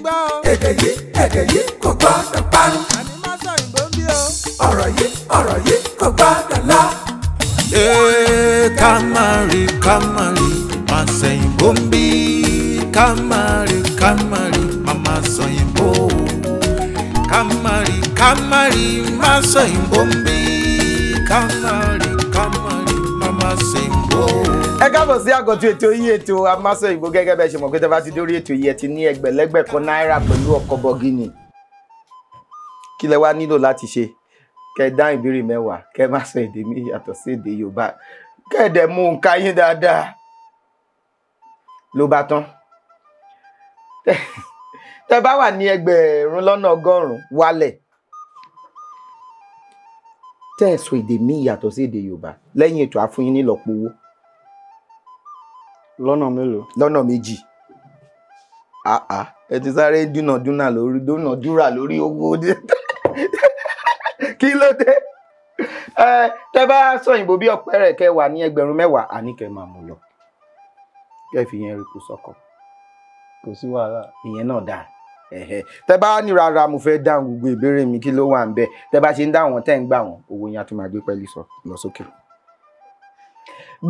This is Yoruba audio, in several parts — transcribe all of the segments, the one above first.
gbọ́ o. èdè yìí kò gbọ́dọ̀ parun. àní má sọ ìbò ń bí o. ọ̀rọ̀ yìí kò gbọ́dọ̀ lọ. Kamari, má sẹ́yìnbó ń bí. Kamari, mama sẹ́yìnbó. Kamari, má sẹ́yìnbó ń bí. Kamari, mama sẹ́yìnbó. Ẹ káàbọ̀ sí àkọ́tún ètò yìí, ètò Amáṣọ Ìgbò. Gẹ́gẹ́ bẹ́ẹ̀ ṣe mọ̀ pé tẹ́ bá ti dórí ètò yìí ẹ ti ní ẹgbẹ̀lẹ́gbẹ̀ kan náírà pẹ̀lú ọkọ̀ bọ̀gìnì. Kí lẹ wá nílò láti ṣe? Kẹ́ dá ìbéèrè 10, kẹ́ má sọ èdè mi yàtọ̀ sí èdè Yorùbá. Kẹ́ dẹ̀ mú nǹkan yín dáadáa. Ló bá tán. Tẹ́ bá wà ní ẹgbẹ̀rún lọ́nà 100 wálẹ̀. Tẹ́ ẹ sọ èdè mi yàtọ̀ sí èdè Yorùbá. Lẹ́yìn ètò àfúnyín nílọ́po owó. Lọ́nà mélòó? Lọ́nà 2. Ẹ ti sáré dúnàdúrà lórí owó. Kí ló dé? Tẹ́ bá sọ òyìnbó bí ọ̀pẹ̀rẹ̀ kẹ́ wà ní ẹgbẹ̀rún 10, àní kẹ́ máa mú lọ. Kẹ́ fi yẹn rí kú sọ́kọ̀. Kò sí wàhálà. Ìyẹn náà dáa. Tẹ́ bá ní rárá mo fẹ́ dáhùn gbogbo ìbéèrè mi, kí ló wà ń bẹ̀? Tẹ́ bá ṣe ń dáhùn wọn tẹ́ ń gbà wọn, owó yẹn á tún máa gbé pẹ́lí lọ sókè.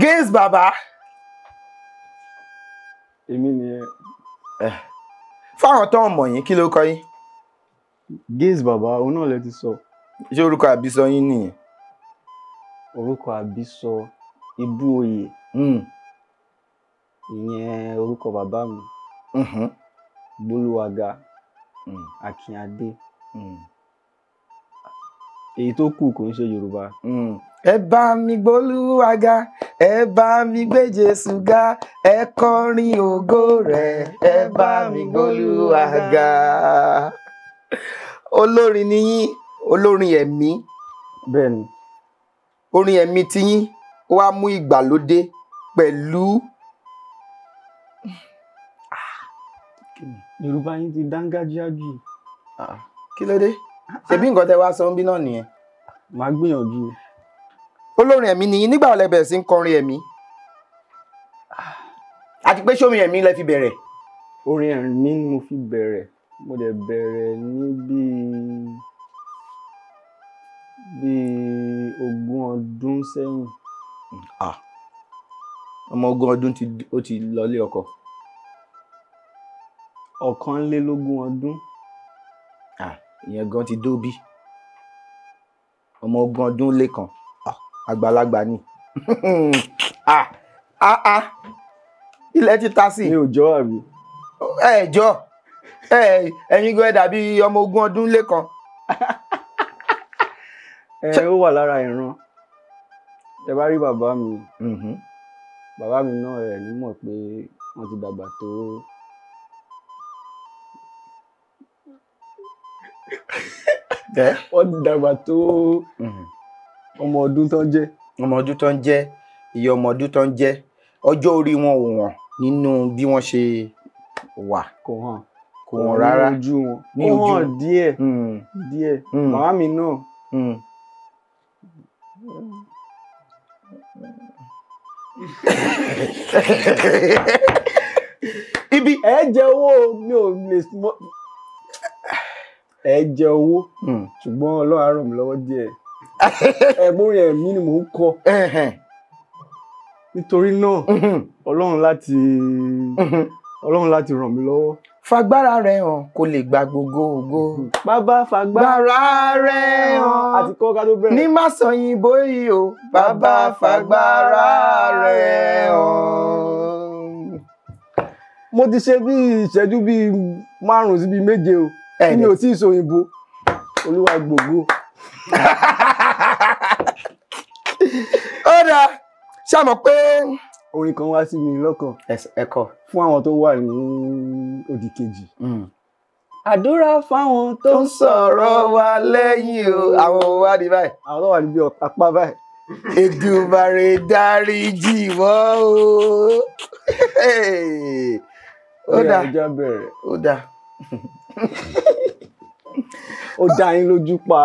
Gaise bàbá. Èmi ni Fáwọn tó ń mọ̀ yín, kí ló kọ yín? Gaise bàbá, òun náà lẹ ti sọ. Ṣé orúkọ àbísọ yín nìyẹn? Orúkọ àbísọ Ibú Oyè. Ìyẹn orúkọ bàbá mi. Bolúwaga. Akínadé. Èyí tó kù kò ń ṣe Yorùbá. Ẹ bá mi gbólúwaga, ẹ bá mi gbé Jésù ga, ẹ kọrin ògo rẹ̀, ẹ bá mi gbólúwaga. Olórin ni yín, olórin ẹ̀mí. Bẹ́ẹ̀ni. Orin ẹ̀mí tí yín ó wá mú ìgbàlódé pẹ̀lú. Yorùbá yín ti dángájíá jù. Kí ló dé? Ṣebí nǹkan tẹ́ wá sọ ń bí náà nìyẹn. Màá gbìyànjú. Olórin ẹ̀mí ni yín, nígbà wo lẹ bẹ̀rẹ̀ sí ń kọrin ẹ̀mí? Àti pé ṣórin ẹ̀mí lẹ fi bẹ̀rẹ̀? Orin ẹ̀mí ni mo fi bẹ̀rẹ̀. Mo dẹ̀ bẹ̀rẹ̀ ní bíi 20 ọdún sẹ́yìn. Ọmọ 20 ọdún ó ti lọlé ọkọ. 21 ọdún. Ìyẹn gan ti dóbi. Ọmọ 20 ọdún lẹ́kan. Àgbàlagbà ni. Ilẹ̀ ti ta sí. Mi ò jọ àbí. Ẹ̀jọ́. Ẹ̀yin gan dàbí ọmọ 20 ọdún lẹ́kan. Ó wà lára ìran. Ẹ bá rí bàbá mi. Bàbá mi náà ẹ̀ ní mọ̀ pé wọ́n ti dàgbà tó. Wọ́n ti dàgbà tó ọmọ ọdún tán jẹ́. Ọmọ ọdún tán jẹ́, iye ọmọ ọdún tán jẹ́. Ọjọ́ orí wọn ò wọ̀n nínú bí wọ́n ṣe wà. Kò hàn rárá. Ní ojú wọn. Ó hàn díẹ̀. Màmá mi náà. Ibi ẹ jẹ owó mi ò lè ẹ jẹ owó ṣùgbọ́n Ọlọ́run á ràn mí lọ́wọ́ díẹ̀. Ẹ̀gbọ́n ẹ̀mí ni mò ń kọ. Nítorí náà Ọlọ́run láti ràn mí lọ́wọ́. Fagbára rẹ̀ hàn kó lè gba gbogbo ògo. Bàbá fagbára rẹ̀ hàn. Àti kọ́ ká tó bẹ̀rẹ̀. Ní má sọ òyìnbó yìí o. Bàbá fagbára rẹ̀ hàn. Mo ti ṣe bí ìṣẹ́jú bí 5 sí bí 7 o. Mi ò tí ì sọ òyìnbó. Olúwa gbogbo. Ó dáa. Ṣàmọ̀ pé orin kan wá sí mi lọ́kàn. Ẹ̀kọ́. Fún àwọn tó wà ní òdì kejì. Àdúrà fáwọn tó ń sọ̀rọ̀ wa lẹ́yìn o. Àwọn wá ní báyìí. Àwọn tó wà níbi apá báyìí. Èdùmàrè dáríjì wọ́n o. Ó dáa. Ẹja bẹ̀rẹ̀. Ó dáa. Ó dá yín lójú pa.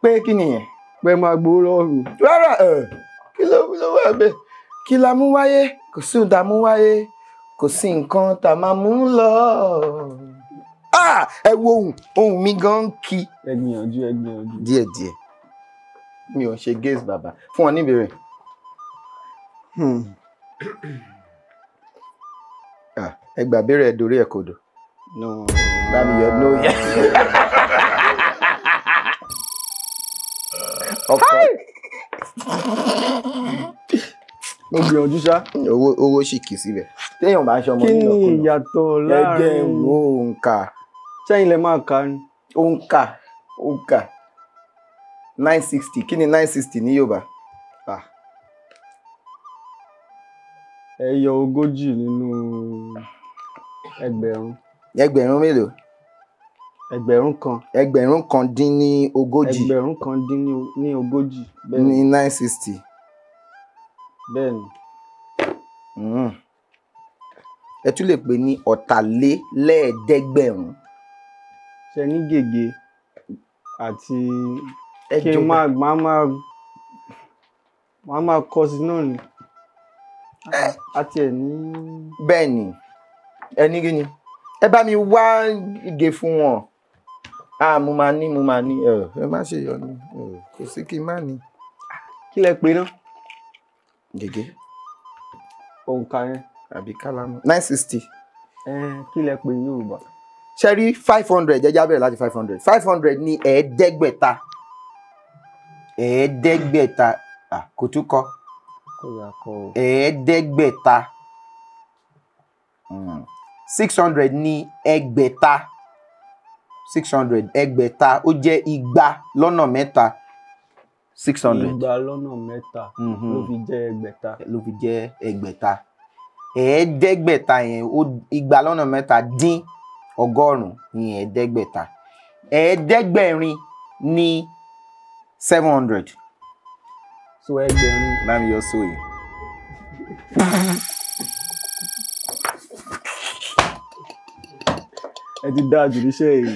Pé kí nìyẹn? Pé máa gbowó lọ́wọ́ mi. Rárá, kí ló wà bẹ́ẹ̀? Kí la mú wáyé? Kò sí ohun tá a mú wáyé. Kò sí nǹkan tá a máa mú lọ. ẹ wo ohun mi gan kí. ẹ gbìyànjú. díẹ̀díẹ̀ mi ò ṣe gaze bàbá fún wọn ní ìbéèrè. ẹ gbà béèrè ẹ dorí ẹ kodò. bá mi yọ lóye. ọkọ mo gbìyànjú ṣá. owó sì kì í síbẹ̀ téèyàn bá ń ṣọmọ kí nínú ni ọkùnrin. ìyàtọ̀ ẹgbẹ́ láàrin wo òǹkà sẹ́yìn lẹ máa kà ni. òǹkà 960 kí ni 960 ní Yorùbá. ẹ yọ 40 nínú ẹgbẹ̀rún. ẹgbẹ̀rún mélòó. ẹgbẹ̀rún kan dín ní 40. ẹgbẹ̀rún kan dín ní 40 bẹ́ẹ̀ ní ni 960. bẹ́ẹ̀ ni. ẹ tún lè pè ní ọ̀tàlélẹ́ẹ̀ẹ́dẹ́gbẹ̀rún. ṣe ní gègé àti kí n máa kọ sí náà ni àti ẹ̀ ní. bẹ́ẹ̀ ni ẹni kí ni ẹ bá mi wá ìgè fún wọn. mo máa ní ẹ má ṣe yọ ni kò sí kí n má ní. kí lẹ pè náà. gègé. òǹkà yẹn. àbí kálámù 960. kí lẹ pè ní Yorùbá. ṣe rí 500 jẹjẹ abẹ́rẹ́ láti 500 500 ní ẹ̀ẹ́dẹ́gbẹ̀ta kò tún kọ ẹ̀ẹ́dẹ́gbẹ̀ta 600 ní ẹgbẹ̀ta 600 ẹgbẹ̀ta ó jẹ́ igba lọ́nà mẹ́ta 600 igba lọ́nà mẹ́ta ló fi jẹ́ ẹgbẹ̀ta ẹ̀ẹ́dẹ́gbẹ̀ta yẹn igba lọ́nà mẹ́ta dín ọgọ́rùn-ún ní ẹ̀ẹ́dẹ́gbẹ̀ta ẹ̀ẹ́dẹ́gbẹ̀rin ní 700. so ẹgbẹ̀rin. bá mi yọ sóyè. ẹ ti dáa jù níṣẹ́ yìí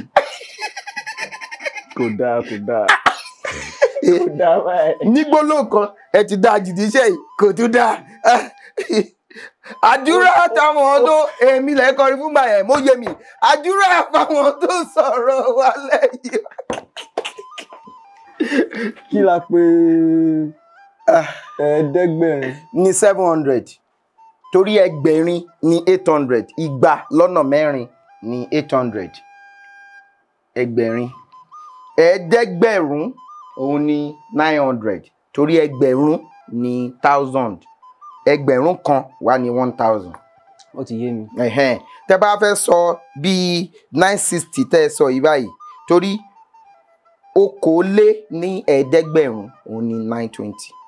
kò dáa báyìí. ní gbólóhùn kan ẹ ti dáa jù níṣẹ́ yìí kò tún dáa. àdúrà táwọn tó èmi lè kọrin fún bàyẹn mo yé mi àdúrà fáwọn tó sọ̀rọ̀ wa lẹ́yìn. kí la pè ẹ̀ẹ́dẹ́gbẹ̀rin. ní 700 torí ẹgbẹ̀rin ní 800 igba lọ́nà mẹ́rin ní 800 ẹgbẹ̀rin ẹ̀ẹ́dẹ́gbẹ̀rún òun ní 900 torí ẹgbẹ̀rún ní 1000 ẹgbẹ̀rún kan wà ní 1000. ó ti yé mi. tẹ́ bá fẹ́ sọ bíi 960 tẹ́ ẹ sọ yìí báyìí torí okòólé ní ẹ̀ẹ́dẹ́gbẹ̀rún òun ní 920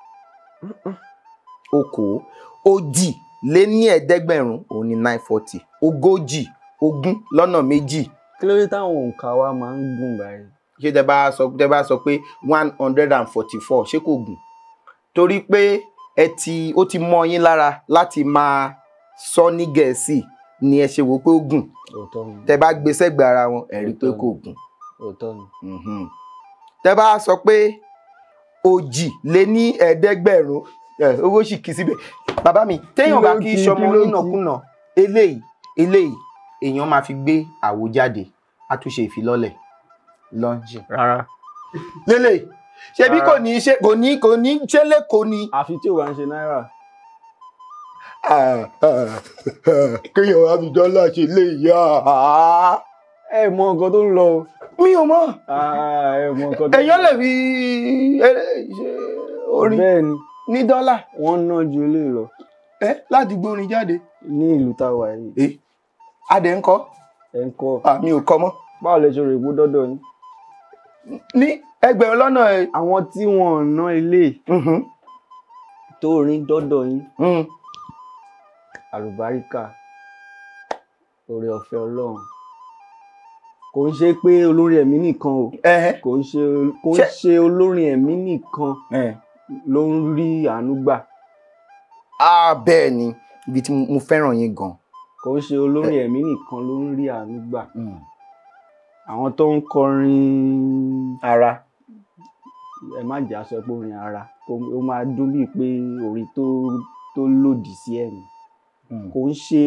òjì lé ní ẹ̀ẹ́dẹ́gbẹ̀rún òun ní 940 ogún lọ́nà méjì. kí ló dé táwọn òǹkà wa máa ń gùn báyìí. ṣé tẹ́ bá sọ pé 144 ṣé kò gùn torí pé ó ti mọ́ yín lára láti máa sọ ní Gẹ̀ẹ́sì ni ẹ ṣe wò pé ó gùn. tẹ́ bá gbé sẹ́gbẹ̀ẹ́ ara wọn ẹ rí pé kò gùn. tẹ́ bá sọ pé òjì lé ní ẹ̀ẹ́dẹ́gbẹ̀rún owó sì kì í síbẹ̀. bàbá mi téèyàn bá kí sọmọ nínàkúnà eléyìí èèyàn máa fi gbé àwo jáde á tún ṣe ìfilọ́lẹ̀ lọ́njì. rárá. lélẹ̀ ṣebí kò ní ṣe lẹ́kọ̀ọ́ ni. àfi tí ò bá ń ṣe náírà. kéèyàn wá fi dọ́là ṣe lè yá. ẹ mọ nǹkan tó ń lọ. mi ò mọ̀. ẹ mọ nǹkan tó ń lọ. èèyàn lè fi orin ní dọ́là. wọ́n ná ju eléyìí lọ. láti gbórin jáde. ní ìlú táwa yìí. adé ń kọ́. ẹ ń kọ́. mi ò kọ́ mọ́. báwo lè ṣe rè gbó dọ́dọ̀ yín. ní ẹgbẹ̀rún lọ́nà. àwọn tí wọn ò ná ilé tó rin dọ́dọ̀ yín. àlùbáríkà oore ọ̀fẹ́ Ọlọ́run kò ń ṣe pé olórin ẹ̀mí nìkan o kò ń ṣe olórin ẹ̀mí nìkan ló ń rí àánú gbà. bẹ́ẹ̀ ni ibi tí mo fẹ́ràn yín gan. kò ń ṣe olórin ẹ̀mí nìkan ló ń rí àánú gbà. àwọn tó ń kọrin ara ẹ má jà sọ pé orin ara ó máa dún bíi pé orin tó lòdì sí ẹ̀mí. kò ń ṣe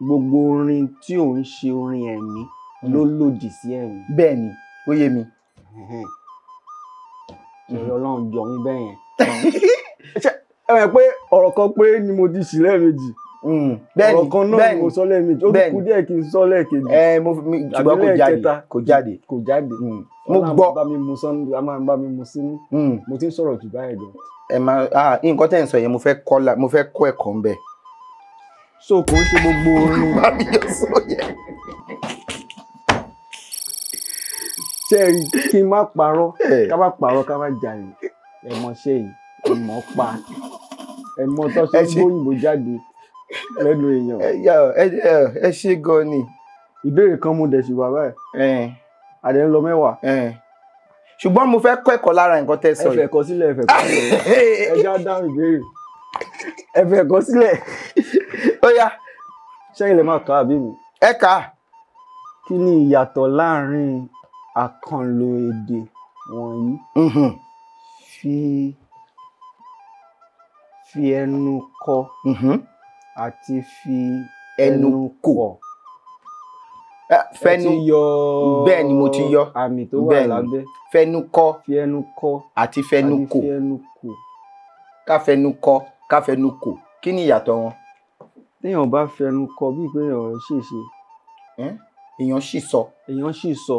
gbogbo orin tí ò ń ṣe orin ẹ̀mí ló lòdì sí ẹ̀rín. bẹ́ẹ̀ ni ó yé mi. ṣẹ̀rí ọlọ́run jọ mí bẹ́ẹ̀ yẹn. ẹ mọ̀ pé ọ̀rọ̀ kan pé ni mo ti ṣì lẹ́ẹ̀mejì. ọ̀rọ̀ kan náà ni mo sọ lẹ́ẹ̀mejì ó kú díẹ̀ kí n sọ lẹ́ẹ̀kejì. ṣùgbọ́n kò jáde. mo gbọ́ a máa bá mi mu sínú. mo ti ń sọ̀rọ̀ jù báyìí gan. ẹ máa nǹkan tẹ́ ń sọ yẹn mo fẹ́ kọ́ ẹ̀kọ́ ń bẹ̀. so kò ń ṣe gbogbo orin. bá mi yọ sọ yẹn. ṣẹ́ẹ̀rì kí n má parọ́ ká má parọ́ ká má jalè ẹ mọ ṣe yìí ẹ mọ̀ pa ẹ mọ tó ṣe gbóyìnbó jáde lẹ́nu èèyàn. ẹ ṣe gan ni. ìbéèrè kan mo dẹ̀ sí wà báyìí. àdé ń lọ mẹ́wàá. ṣùgbọ́n mo fẹ́ kọ́ ẹ̀kọ́ lára nǹkan tẹ́ sọ yìí. ẹ fẹ́ kọ sílẹ̀ ẹ já dáhùn ìbéèrè ẹ fẹ́ kọ sílẹ̀. ó yá. ṣẹ́yìn lè máa kà á bí mi. ẹ kà á. kí ni ìyàtọ̀ láàárín àkànlò èdè wọ̀nyí fi ẹnu kọ àti fi ẹnu kò. fẹnu bẹ́ẹ̀ ni mo ti yọ àmì tó wà lábẹ́. fẹnu kọ fi ẹnu kọ àti fẹnu kò. ká fẹnu kọ ká fẹnu kò kí ni ìyàtọ̀ wọn. téèyàn bá fẹnu kọ bíi pé èèyàn ṣèṣe. èèyàn sì sọ. èèyàn sì sọ.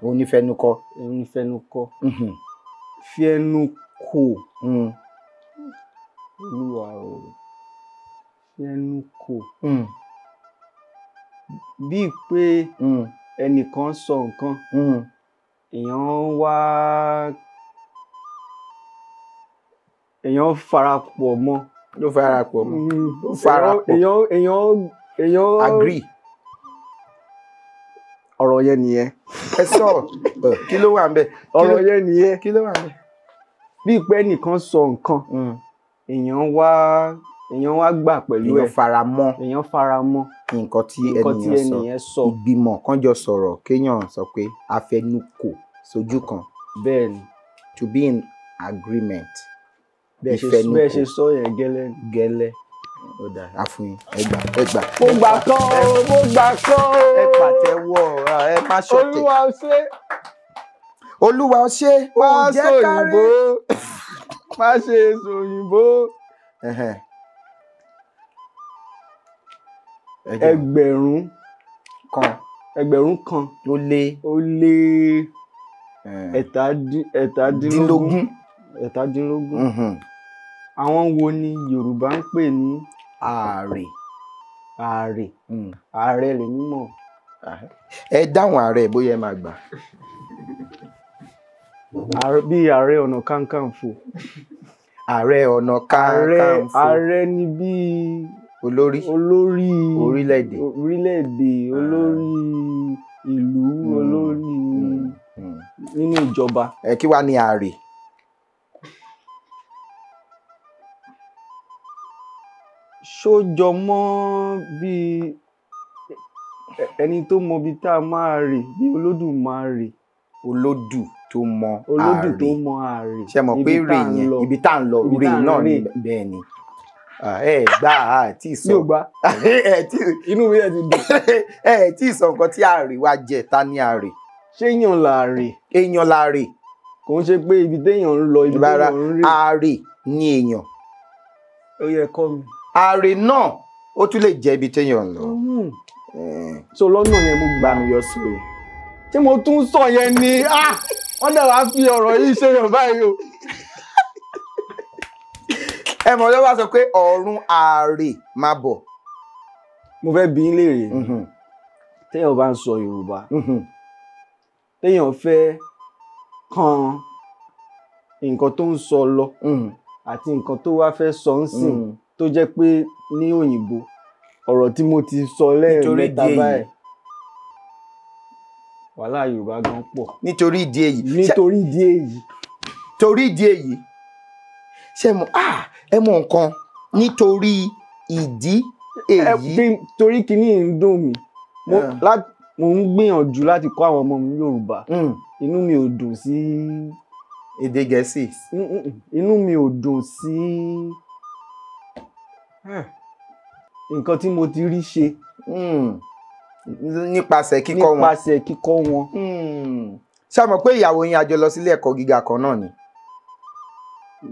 òun ni fẹnu kọ. òun ni fẹnu kọ. fi ẹnu kò. olúwa o fi ẹnu kò. bíi pé ẹnìkan sọ nǹkan èèyàn farapọ̀ mọ́. ló farapọ̀ mọ́. ó farapọ̀. èèyàn agree. ọ̀rọ̀ yẹn nìyẹn. ẹ sọ kí ló wà ń bẹ̀. ọ̀rọ̀ yẹn nìyẹn. kí ló wà ń bẹ̀. bíi pé ẹnìkan sọ nǹkan èèyàn wá gbà pẹ̀lú ẹ̀. èèyàn fara mọ́ nǹkan tí ẹnìyẹn sọ. ìgbìmọ̀ kan jọ sọ̀rọ̀ kéèyàn sọ pé a fẹnu kò sójú kan. bẹ́ẹ̀ ni. to be in agreement. bẹ́ẹ̀ ṣe sọ yẹn gẹ́lẹ́. ó dà á fún yín ẹgbà. mo gbà kán ẹ pàtẹ́wọ́ ẹ má ṣọ̀tẹ̀. olúwa ó ṣe ó jẹ́ kárí. má ṣe èso òyìnbó. ẹgbẹ̀rún kan ó lé ẹ̀tàdínlógún. àwọn wo ni Yorùbá ń pè ní ààrẹ. ààrẹ lè mímọ̀. ẹ dáhùn ààrẹ bóyá ẹ máa gbà. bí ààrẹ ọ̀nà kakanfò. ààrẹ ọ̀nà kakanfò. ààrẹ ni bí olórí orílẹ̀-èdè olórí ìlú olórí nínú ìjọba. kí wàá ní ààrẹ. ṣó jọ mọ́ bí ẹni tó mọ ibi tá a máa rè bí Olódùmarè. olódù tó mọ ààrẹ. ṣe mọ̀ pé rè yẹn ibi tá à ń lọ rè náà ni bẹ́ẹ̀ ni. gbà á tí ì sọ. yóò gbà inú mi ẹ̀ ti dùn. tí ì sọ nǹkan tí ààrẹ wa jẹ ta ni ààrẹ. ṣé èèyàn làárè. èèyàn làárè. kò ń ṣe pé ibi téèyàn ń lọ ibi téèyàn ń rè. ààrẹ ni èèyàn. ó yẹ kọ́ mi. ààrẹ náà ó tún lè jẹ́ ibi téèyàn ń lọ. so lọ́nà yẹn mo gbà mí yọ sórí. tí mo tún sọ yẹn ni wọ́n dẹ̀ wá fi ọ̀rọ̀ yìí ṣe yàn báyìí o. ẹ mọ̀ lọ́wọ́ sọ pé ọ̀run ààrẹ máa bọ̀. mo fẹ́ bi í léèrè téèyàn bá ń sọ Yorùbá téèyàn fẹ́ kan nǹkan tó ń sọ lọ àti nǹkan tó wá fẹ́ sọ ń sìn tó jẹ́ pé ní òyìnbó ọ̀rọ̀ tí mo ti sọ lẹ́ẹ̀mẹ́ta báyìí wàhálà Yorùbá gan pọ̀. nítorí ìdí èyí. torí ìdí èyí. ṣé ẹ mọ̀ nǹkan nítorí ìdí èyí. torí kìíní ń dùn mí mo ń gbìyànjú láti kọ́ àwọn ọmọ mi Yorùbá inú mi ò dùn sí èdè Gẹ̀ẹ́sì. inú mi ò dùn sí nǹkan tí mo ti rí ṣe nípasẹ̀ kíkọ́ wọn. nípasẹ̀ kíkọ́ wọn. ṣé o mọ̀ pé ìyàwó yín a jọ lọ sílé ẹ̀kọ́ gíga kan náà ni.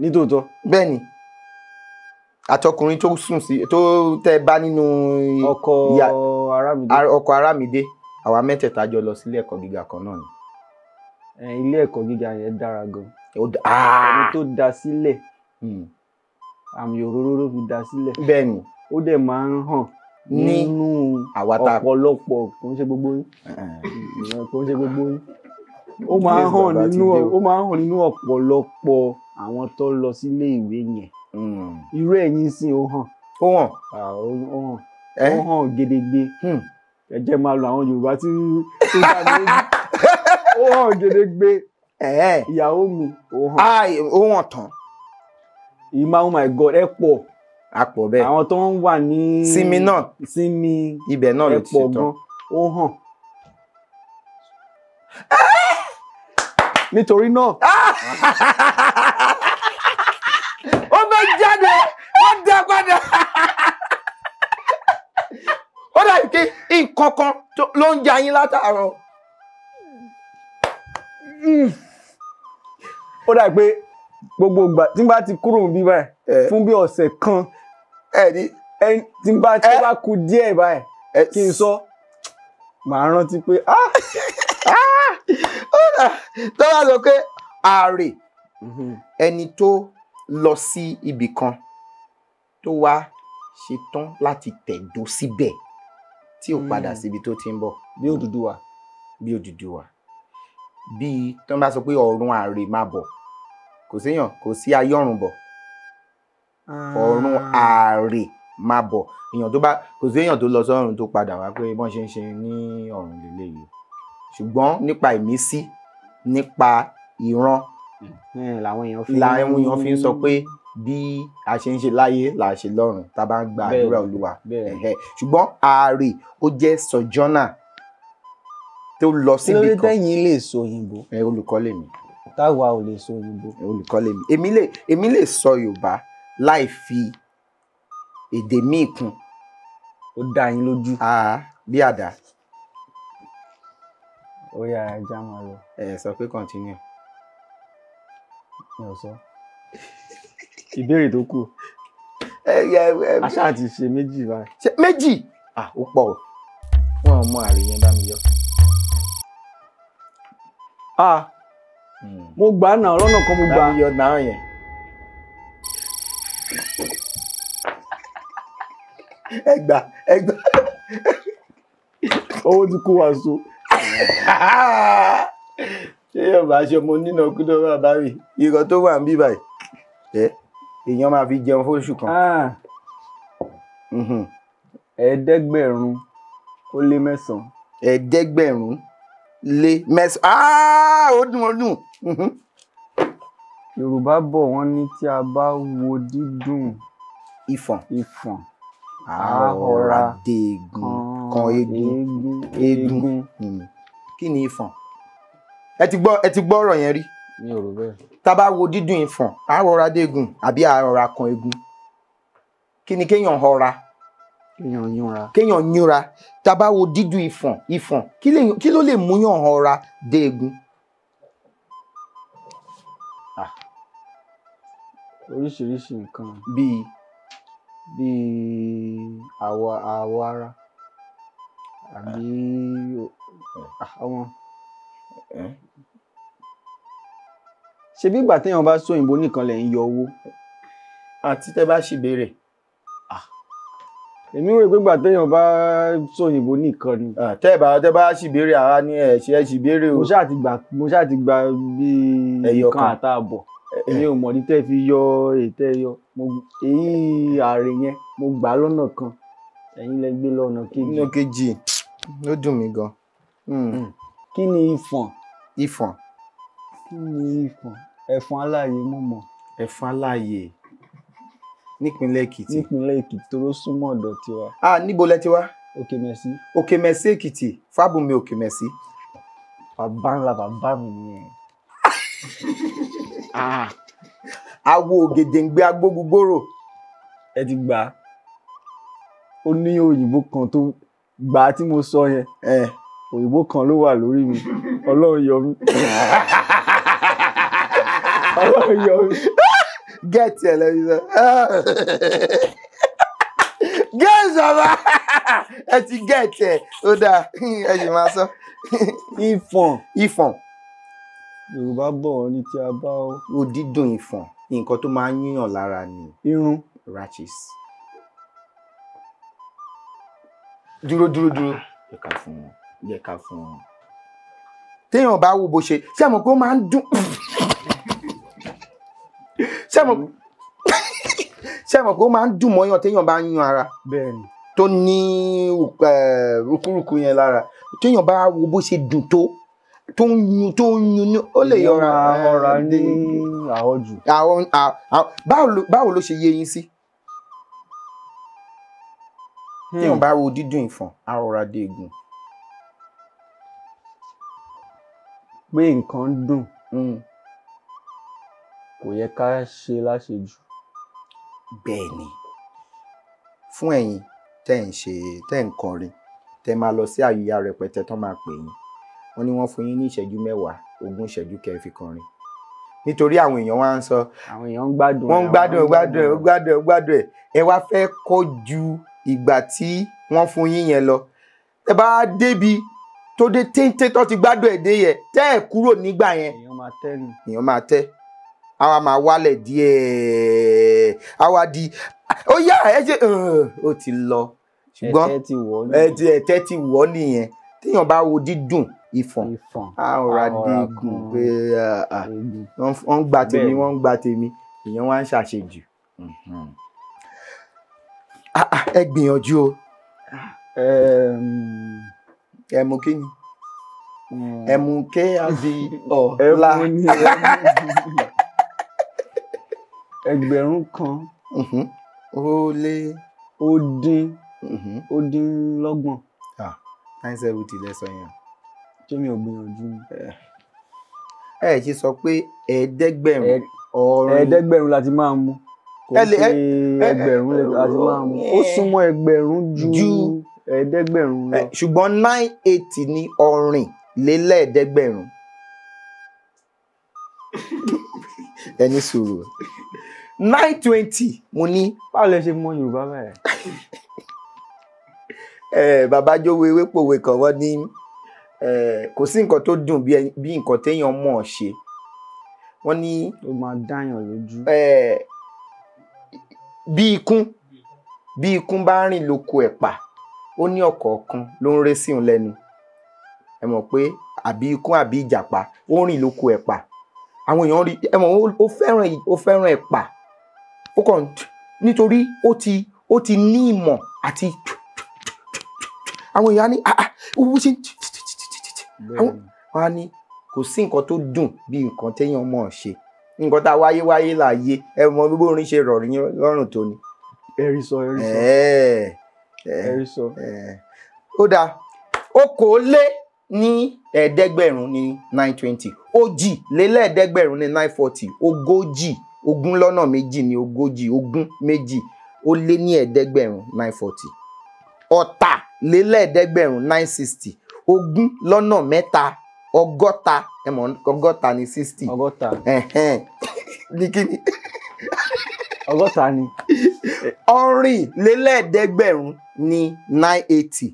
nítòótọ́. bẹ́ẹ̀ ni àtọkùnrin tó sùn sí tó tẹ bá nínú ọkọ Arámidé àwa mẹ́tẹ̀ẹ̀ta jọ lọ sílé ẹ̀kọ́ gíga kan náà ni. ilé ẹ̀kọ́ gíga yẹn dára gan. ẹni tó dá sílẹ̀ àmì òróró ló fi dá sílẹ̀. bẹ́ẹ̀ ni ó dẹ̀ máa ń hàn nínú ọ̀pọ̀lọpọ̀ kò ń ṣe gbogbo yín ó máa ń hàn nínú ọ̀pọ̀lọpọ̀ àwọn tó lọ sílé ìwé yẹn. irú ẹ̀yin sì ó hàn. ó hàn gedegbe. ẹ jẹ́ máa lo àwọn Yorùbá tí dá mi lójú. ó hàn gedegbe. ìyàwó mi ó hàn. ó hàn tán. oh my God ẹ pọ̀. àpọ̀ bẹ́ẹ̀. àwọn tó ń wà ní sinmi náà. ibẹ̀ náà ló ti ṣe tán. ó hàn. nítorí náà. ó fẹ́ jáde ó dá padà. ó dàbí pé nǹkan kan ló ń ja yín látàárọ̀. ó dàbí pé gbogbo ìgbà tí n bá ti kúrò bí báyìí fún bí ọ̀sẹ̀ kan tí n bá kú díẹ̀ báyìí kí n sọ màá rántí pé tó bá sọ pé ààrẹ ẹni tó lọ sí ibì kan tó wá ṣetán láti tẹ̀dó síbẹ̀ tí ò padà síbi tó ti ń bọ̀. bí Odùduwà. bí tó bá sọ pé ọ̀run ààrẹ máa bọ̀ kò sí ayé ọ̀run bọ̀ ọ̀run ààrẹ máa bọ̀ kò sí èèyàn tó lọ sọ́run tó padà wá pé bọ́n ṣe ń ṣe ní ọ̀run lélẹ́yìí ṣùgbọ́n nípa ìmísí nípa ìran làwọn èèyàn fi ń sọ pé bí a ṣe ń ṣe láyé là á ṣe lọ́run tá a bá ń gba àdúrà Olúwa ṣùgbọ́n ààrẹ ó jẹ́ sojourner tó lọ síbi kan. kí ló dé tẹ́yìn lè sọ òyìnbó. olùkọ́ lèmi. táwa ò lè sọ òyìnbó. olùkọ́ lèmi èmi lè sọ Yorùbá láì fi èdè míì kún. ó dá yín lójú. bí àdá. ó yá ẹja máa lọ. sọ pé continue. mi ò sọ. ìbéèrè tó kù. aṣá àti ṣe méjì báyìí. ṣe méjì. ó pọ̀ o wọn mọ àrè yẹn bá mi yọ. mo gbà náà lọ́nà kan mo gbà. bá mi yọ náà yẹn. ẹgbà owó ti kó wa so. ṣé yóò bá ṣe ọmọ nínú ọkùnrin tó bá bá rí irọ́ tó wà ń bí báyìí èèyàn máa fi jẹun fóṣù kan. 500 ó lé 9. 500 lé 9. ó dùn. Yorùbá bọ̀ wọ́n ní tí a bá wo dídùn ìfọ̀n àhọra dé kan eégún. kí ni ìfọ̀n? ẹ ti gbọ́ ọ̀rọ̀ yẹn rí? mi ò rò bẹ́ẹ̀. tá a bá wo dídùn ìfọ̀n àhọra dé eégún àbí àhọra kan eégún. kí ni kéèyàn họra? kéèyàn yúnra. tá a bá wo dídùn ìfọ̀n kí ló lè múyàn họra dé eégún? oríṣiríṣi nǹkan. bíi àwọ̀ ara àbí àwọn. ṣebí ìgbà téèyàn bá sọ òyìnbó nìkan lẹ̀ ń yọ owó. àti tẹ́ bá ṣì béèrè. èmi rò pé ìgbà téèyàn bá sọ òyìnbó nìkan ni. tẹ́ bá ṣì béèrè àwa ní ẹ̀ ṣì béèrè o. mo ṣáà ti gba bíi nǹkan àtààbọ̀. èmi ò mọ̀ ní tẹ́ fi yọ ètè yọ èyí ààrẹ yẹn mo gbà lọ́nà kan ẹ̀yin lẹ gbé lọ́nà kejì. lọ́nà kejì ló dùn mí gan. kí ni ìfọ̀n? kí ni ìfọ̀n? ẹ̀fọn aláàyè mo mọ̀. ẹ̀fọn aláàyè nípínlẹ̀ Èkìtì. nípínlẹ̀ Èkìtì tó ló súnmọ́ ọ̀dọ̀ tiwa. níbo lẹ ti wá? Òkèmẹsí. Òkèmẹsí Èkìtì Fábùnmi Òkèmẹsí. bàbá ńlá bàbá mi nìyẹn. awo ògèdèǹgbé agbógungbòrò. ẹ ti gbà ó ní òyìnbó kan tó gbà tí mo sọ yẹn òyìnbó kan ló wà lórí mi Ọlọ́run yọ mí Ọlọ́run yọ mí. Gẹ́ẹ̀tì ẹ̀ lẹ́yìn sọ. Gẹ́ẹ̀tì ọba ẹ ti gẹ́ẹ̀tì ẹ̀ ó dáa ẹ sì máa sọ. Ìfọ̀n. Yorùbá bọ̀ wọ́n ní tí a bá ó dídùn ìfọ̀n nǹkan tó máa ń yúyàn lára ni. irun. Rashes. Dúró. Jẹ́ ká fún wọn. Téèyàn bá wo bó ṣe ṣé mọ̀ pé ó máa ń dùn. Ṣé mọ̀ pé ó máa ń dùn mọ́yàn téèyàn bá ń yún ara. Bẹ́ẹ̀ni. Tó ní rúkúrúkú yẹn lára. Téèyàn bá wo bó ṣe dùn tó ń yún ó lè yọra ọ̀rá ní àhọ́jù. Báwo ló ṣe yé yín sí? Téèyàn bá wo dídùn ìfọ̀n á rọra dé egun. Pé nǹkan dùn kò yẹ ká ṣe láṣejù. Bẹ́ẹ̀ ni fún ẹ̀yin tẹ́ ń kọrin tẹ́ máa lọ sí àyíyá rẹpẹtẹ tán máa pè yín wọ́n ní wọ́n fún yín ní ìṣẹ́jú 10 ogún ìṣẹ́jú kẹ́ fi kọrin nítorí àwọn èèyàn wá ń sọ àwọn èèyàn ń gbádùn wọ́n ń gbádùn ẹ̀ ẹ wá fẹ́ kọ́ ju ìgbà tí wọ́n fún yín yẹn lọ ẹ bá débi tó dé téńté tó ti gbádùn ẹ̀ dé yẹ tẹ́ ẹ̀ kúrò nígbà yẹn èèyàn máa tẹ́ àwa máa wálẹ̀ díẹ̀ àwa di ó yá ẹ ṣe ó ti lọ ṣùgbọ́n ẹ̀tẹ́ ti wọ̀ nìyẹn téèyàn bá wo dídùn ìfọ̀n á rọra dígùn pé wọ́n ń gba tèmi èèyàn wá ń ṣàṣejù ẹ gbìyànjú o ẹ mú kí ni ẹ mú ké àbí ọ̀la ẹgbẹ̀rún kan ó dín lọ́gbọ̀n. 970 lẹ́sọ yẹn. Ṣé mi ò gbìyànjú? Ẹ ṣe sọ pé ẹ̀ẹ́dẹ́gbẹ̀rún ọ̀rìn. Ẹ̀ẹ́dẹ́gbẹ̀rún láti máa mú. Kò sí ẹgbẹ̀rún láti máa mú. Ó súnmọ́ ẹgbẹ̀rún ju ẹ̀ẹ́dẹ́gbẹ̀rún lọ. Ṣùgbọ́n 980 ni ọ̀rìn lélẹ́ẹ̀ẹ́dẹ́gbẹ̀rún. Ẹni sùúrù. 920 mo ní. Báwo lẹ ṣe mọ Yorùbá báyìí? Bàbá Jówó ewé pòwe kan wọ́n ní kò sí nǹkan tó dùn bí nǹkan téèyàn mọ̀ ọ́ ṣe. Wọ́n ní. Ó máa dáyàn lójú. Bí ikún bá rìn lóko ẹ̀pà ó ní ọ̀kọ̀ọ̀kan ló ń ré sí òun lẹ́nu. Ẹ mọ̀ pé àbí ikún àbí ìjàpá ó rìn lóko ẹ̀pà. Àwọn èèyàn rí ẹ mọ̀ ó fẹ́ràn ẹ̀pà. Ó kàn nítorí ó ti ní ìmọ̀ àti àwọn èèyàn ní owó ṣe wọ́n á ní kò sí nǹkan tó dùn bí nǹkan téèyàn mọ̀ ọ́ ṣe nǹkan tá a wáyé láàyè ẹ mọ̀ bí orin ṣe rọ̀ lọ́rùn tó ni. Ẹ̀rí sọ. Ó dáa okòólé ní ẹ̀ẹ́dẹ́gbẹ̀rún ní 920 òjìlélẹ́ẹ̀ẹ́dẹ́gbẹ̀rún ní 940 ogójì ogún lọ́nà méjì ní ogójì ogún méjì ó lé ní ẹ̀ẹ́dẹ́gbẹ̀rún 940 ọ̀tàlélẹ́ẹ̀ẹ́dẹ́gbẹ̀rún 960 ogún lọ́nà mẹ́ta ọgọ́ta ẹ mọ̀ ọgọ́ta ní 60 ọgọ́ta ní kíni ọgọ́ta ni ọ̀rìnlélẹ́ẹ̀ẹ́dẹ́gbẹ̀rún ní 980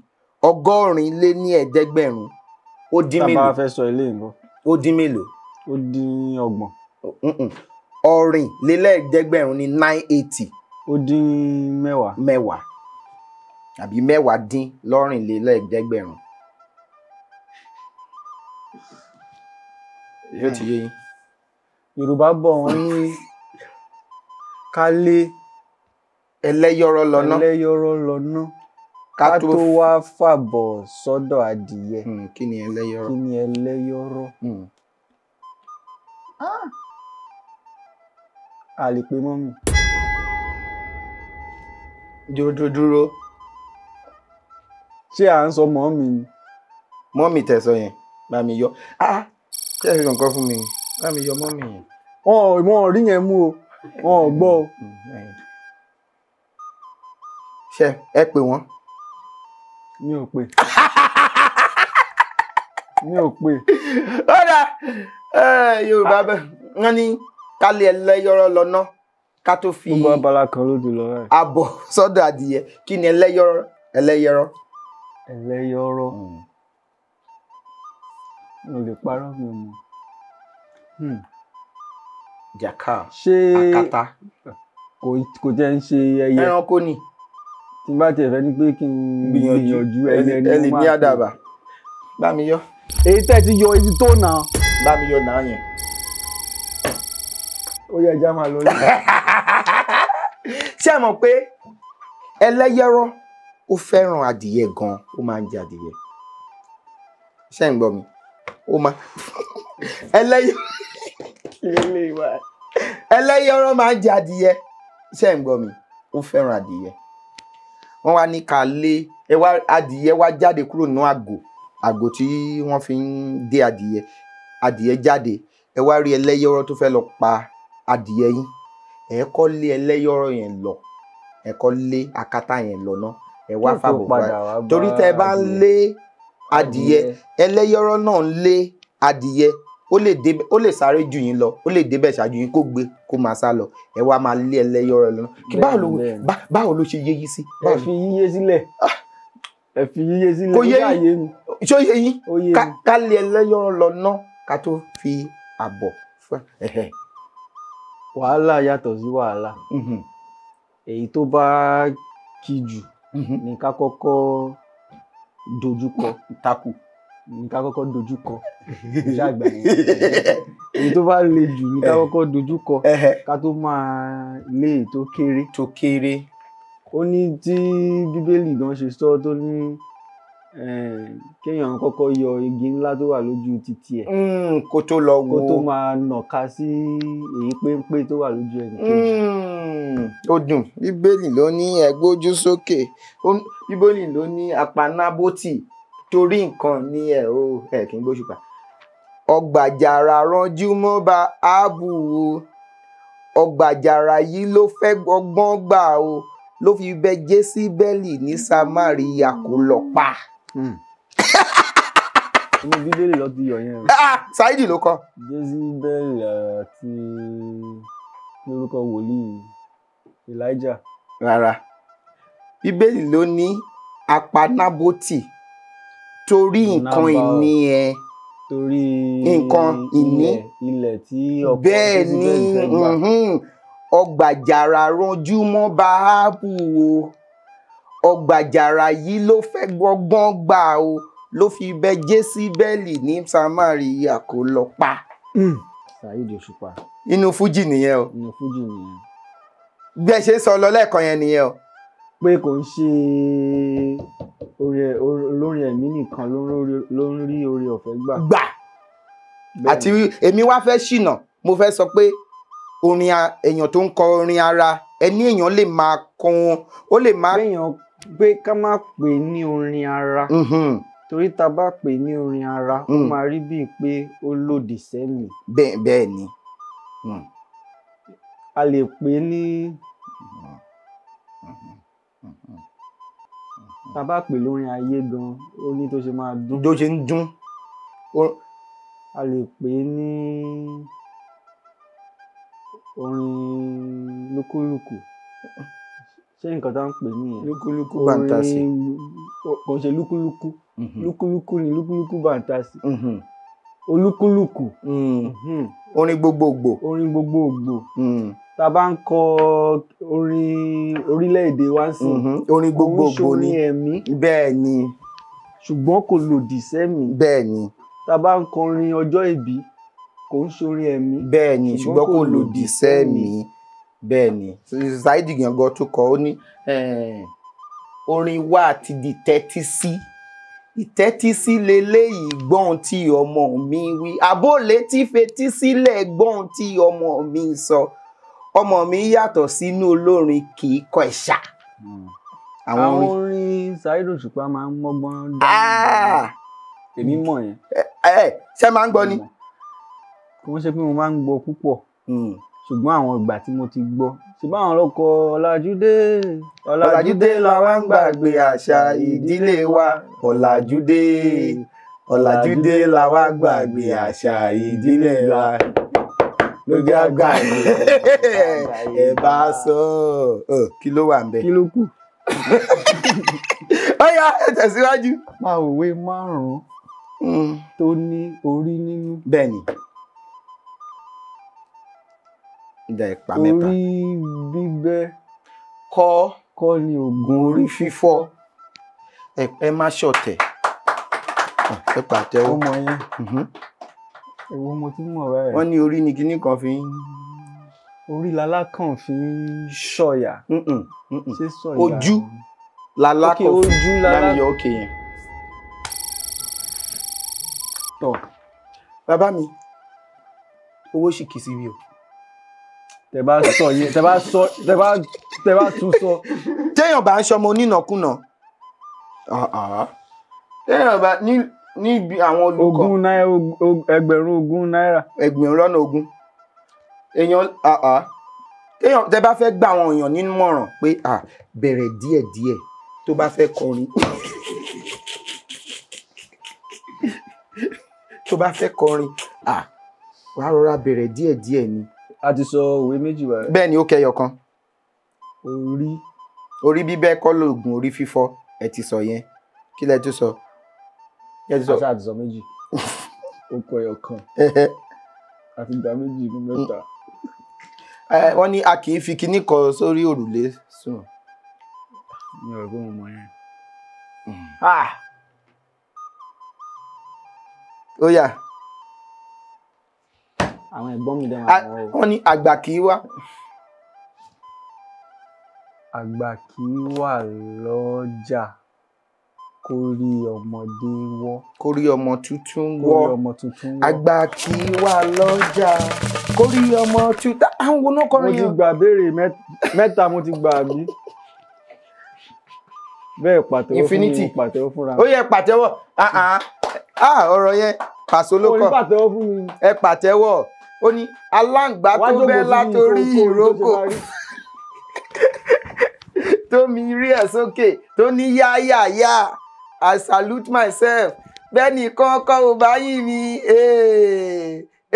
ọgọ́rin lé ní ẹ̀ẹ́dẹ́gbẹ̀rún ó dín mélòó. tá a bá fẹ́ sọ ilé ìbọn. ó dín mélòó. ó dín ọgbọ̀n. ọ̀rìnlélẹ́ẹ̀ẹ́dẹ́gbẹ̀rún ní 980. ó dín mẹ́wàá. mẹ́wàá àbí mẹ́wàá dín lọ́rìnlélẹ́ẹ̀ẹ́dẹ́gbẹ̀rún. yóò ti yé yín. Yorùbá bọ̀ wọ́n ní ká lé ẹlẹ́yọ̀rọ̀ lọ́nà ká tó wá fàbọ̀ sọ́dọ̀ adìyẹ. Kí ni ẹlẹ́yọ̀rọ̀? A lè pe mọ́mì. Dúró. Ṣé à ń sọ mọ́mì ni? Mọ́mì tẹ̀sọ yẹn bá mi yọ. Ṣé ẹ fi nǹkan fún mi? Bá mi yọ mọ́mì yẹn. Wọ́n rí yẹn mú o, wọ́n ò gbọ́ o. Ṣé ẹ pè wọ́n? mi ò pè. mi ò pè. ó dà Yorùbá bẹ́ẹ̀ wọ́n ní ká lé ẹlẹ́yọ̀rọ̀ lọ́nà ká tó fi gbogbo abala kan ló ti lọ rẹ̀. abọ̀ sọ́dọ̀ adìyẹ kí ni ẹlẹ́yọ̀rọ̀. ẹlẹ́yọ̀rọ̀. mi ò lè parọ́ mi mọ̀. jàkà ṣé àkàtà kò jẹ́ ń ṣe ẹyẹ. ẹranko ni. tí n bá tiẹ̀ fẹ́ ní pé kí n gbìyànjú ẹyẹ ni ẹ lè ní àdàbà. bá mi yọ. èyí tẹ́ ti yọ ibi tó nà. bá mi yọ náà yẹn. ó yẹ ẹja máa lọ ní. ṣé ẹ mọ̀ pé ẹlẹ́yẹ̀rọ̀ ó fẹ́ràn adìyẹ gan-an ó máa ń jẹ adìyẹ. ṣé ẹ ń gbọ́ mi ó máa ẹlẹ́yẹ̀rọ̀ máa ń jẹ adìyẹ. ṣé ẹ ń gbọ́ mi ó fẹ́ràn adìyẹ. wọ́n wá ní ká lé adìyẹ wá jáde kúrò nínú àgò tí wọ́n fi ń dé adìyẹ jáde. ẹ wá rí ẹlẹ́yẹ̀rọ̀ tó fẹ́ lọ pa adìyẹ yín. ẹ kọ́ lé ẹlẹ́yọ̀rọ̀ yẹn lọ, ẹ kọ́ lé akátá yẹn lọ ná, ẹ wá fàbọ̀ padà. torí tẹ́ bá ń lé adìyẹ, ẹlẹ́yọ̀rọ̀ náà ń lé adìyẹ, ó lè sáré jù yín lọ, ó lè débẹ̀ ṣáájú yín kó gbé kó máa sá lọ. ẹ wá máa lé ẹlẹ́yọ̀rọ̀ lọ. báwo ló ṣe yé yín sí? ẹ fi yíyé sílẹ̀. ẹ fi yíyé sílẹ̀. kò yé yín, ṣó yé yín? ká lé ẹlẹ́yọ̀rọ̀ lọ ná ká tó fi àbọ̀ fún ẹ. wàhálà yàtọ̀ sí wàhálà. èyí tó bá kí jù ní ká kọ́kọ́ dojúkọ takù, ní ká kọ́kọ́ dojúkọ ṣàgbà yẹn. èyí tó bá le jù ní ká kọ́kọ́ dojúkọ ká tó máa lé èyí tó kéré. ó ní tí bíbélì gan ṣe sọ tó ní kéèyàn kọ́kọ́ yọ igi ńlá tó wà lójú títì ẹ̀ kó tó lọ wo, kó tó máa nàka sí èyí péńpé tó wà lójú ẹnì kejì. ó dùn. bíbélì ló ní ẹ gbójú sókè, bíbélì ló ní apanábòtì torí nǹkan ní ẹ kì í gbóṣùpá. ọgbàjàrà ranjú mọ́ bá áàbù o, ọgbàjàrà yìí ló fẹ́ ọgbọ́n gbà o, ló fi bẹ Jésíbẹ́lì ní Samaria kó lọ pa. inú bíbélì ló ti yọ yẹn. Saidi ló kọ. Jésíbẹ́lì àti lórúkọ wòlíì Elijah. rárá, bíbélì ló ní apanábòtì torí nǹkan ìní ẹ, torí nǹkan ìní ilẹ̀ tí ọkọ bẹ́ẹ̀ ni ọgbàjàrà ranjú mọ́ Báábù o, ọgbàjàrà yìí ló fẹ́ gbọ́gbọ́n gbà o, ló fi bẹ Jésíbẹ́lì ní Samaria kó lọ pa. Saheed Òṣùpá. inú fújì nìyẹn o. inú fújì nìyẹn. bí ẹ ṣe sọ lọ lẹ́ẹ̀kan yẹn nìyẹn o. pé kò ń ṣe olórin ẹ̀mí nìkan ló ń rí oore ọ̀fẹ́ gbà. àti èmi wá fẹ́ ṣìnà, mo fẹ́ sọ pé orin èèyàn tó ń kọ orin ara ẹni èèyàn lè máa kọ wọn, ó lè máa. pé ká má pè ní orin ara. torí tá a bá pè ní orin ara ó máa rí bíi pé ó lòdì sẹ́mi. bẹ́ẹ̀ ni. a lè pè ní tá a bá pè lórin ayé gan ó ní tó ṣe máa dún. tó ṣe ń dún. a lè pè ní orin lúkúlùkù. ṣé nǹkan tá à ń pè nìyẹn? lúkúlùkù bàǹtàsì. kò ń ṣe lúkúlùkù. lúkúlùkù ni lúkúlùkù bàǹtàsì. olúkúlùkù. orin gbogbogbò. orin gbogbogbò. tá a bá ń kọ orin orílẹ̀-èdè wa sí orin gbogbogbò ni. orin ẹ̀mí. bẹ́ẹ̀ ni. ṣùgbọ́n kò lòdì sẹ́mi. bẹ́ẹ̀ ni. tá a bá ń kọ orin ọjọ́ ìbí kò ń ṣorin ẹ̀mí. bẹ́ẹ̀ ni, ṣùgbọ́n kò lòdì sẹ́mi. bẹ́ẹ̀ ni. Saheed gangan tó kọ ó ní orin wa ti di tẹ́tí sí. ìtẹ́tí sí leléyìí gbọ́n tí ọmọ mi wí, àbólé tí fetí sílẹ̀ gbọ́n tí ọmọ mi sọ, ọmọ mi yàtọ̀ sínú olórin kì í kọ ẹ̀ṣà. àwọn orin Saheed Òṣùpá máa ń mọ́gbọ́n dání. èmi mọ̀ yẹn. ṣé máa ń gbọ́ ni? kò ń ṣe pé mo máa ń gbọ́ púpọ̀ ṣùgbọ́n àwọn ìgbà tí mo ti gbọ́ ṣe báwọn lọ́kọ ọ̀làjúdé ọ̀làjúdé la wá ń gbàgbé àṣà ìdílé wa ọ̀làjúdé ọ̀làjúdé la wá gbàgbé àṣà ìdílé wa ló jẹ́ àgbàgbé ẹ bá sọ kí ló wà ń bẹ. kí ló kù. ó yá ẹ tẹ̀síwájú. pa òwe 5 tó ní orí nínú. bẹ́ẹ̀ni ìdá ìpa mẹ́ta. orí bíbẹ́ kọ́ ni oògùn orí fífọ́ ẹ má ṣọ̀tẹ̀ ẹ pàtẹ́wọ́. ọmọ yẹn èwo mo ti mọ̀ báyìí. wọ́n ní orí ni kinní kan fi ń. orí lalákàn fi ń ṣọ̀yà. ṣé ṣọ̀yà ojú lalákàn ojú lámìyọ òkè yẹn. tọ̀ bàbá mi owó sì kì í síbi o. tẹ bá sọ yẹn tẹ bá tún sọ. téèyàn bá ń ṣọmọ onínàkúnà téèyàn bá níbi àwọn olùkọ́ ẹgbẹ̀rún 20 náírà. ẹgbẹ̀rún lọ́nà 20 èèyàn téèyàn tẹ bá fẹ́ gbà àwọn èèyàn nímọ̀ràn pé bẹ̀rẹ̀ díẹ̀díẹ̀ tó bá fẹ́ kọrin tó bá fẹ́ kọrin wàá rọra bẹ̀rẹ̀ díẹ̀díẹ̀ ni. a ti sọ òwe méjì báyìí. bẹ́ẹ̀ ni ó kẹyọ kan. orí bíbẹ́ kọ́ lóògùn orí fífọ́ ẹ ti sọ yẹn kí lẹ tún sọ. àṣà àti sọ méjì ó kọ ẹyọ kan àti gbà méjì ní mẹ́ta. wọ́n ní a kì í fi kinní kan sórí òrùlé sùn. mi ò rò pé mo mọ yẹn. ó yá. àwọn ẹ̀gbọ́n mi dẹ̀ máa wọ́n o. wọ́n ní àgbà kì í wá. àgbà kì í wà lọ́jà kó rí ọmọdé wọ́. kó rí ọmọ tuntun wọ́. àgbà kì í wà lọ́jà kó rí ọmọ tuntun. àwọn wo náà kọrin yẹn. mo ti gbà béèrè mẹ́ta mo ti gbà bí. bẹ́ẹ̀ pàtẹ́wọ́ fún mi mo pàtẹ́wọ́ fúnra mi. ó yẹ pàtẹ́wọ́ ọ̀rọ̀ yẹn pàṣọ ló kọ. ó ní pàtẹ́wọ́ fún mi. ẹ pàtẹ́wọ́ ó ní aláǹgbá tó bẹ́ látorí ìrókò tó mi rí ẹ̀ sókè tó ní yáyàyà I salute myself bẹ́ẹ̀ ni kọ́kọ́ ò bá yín mi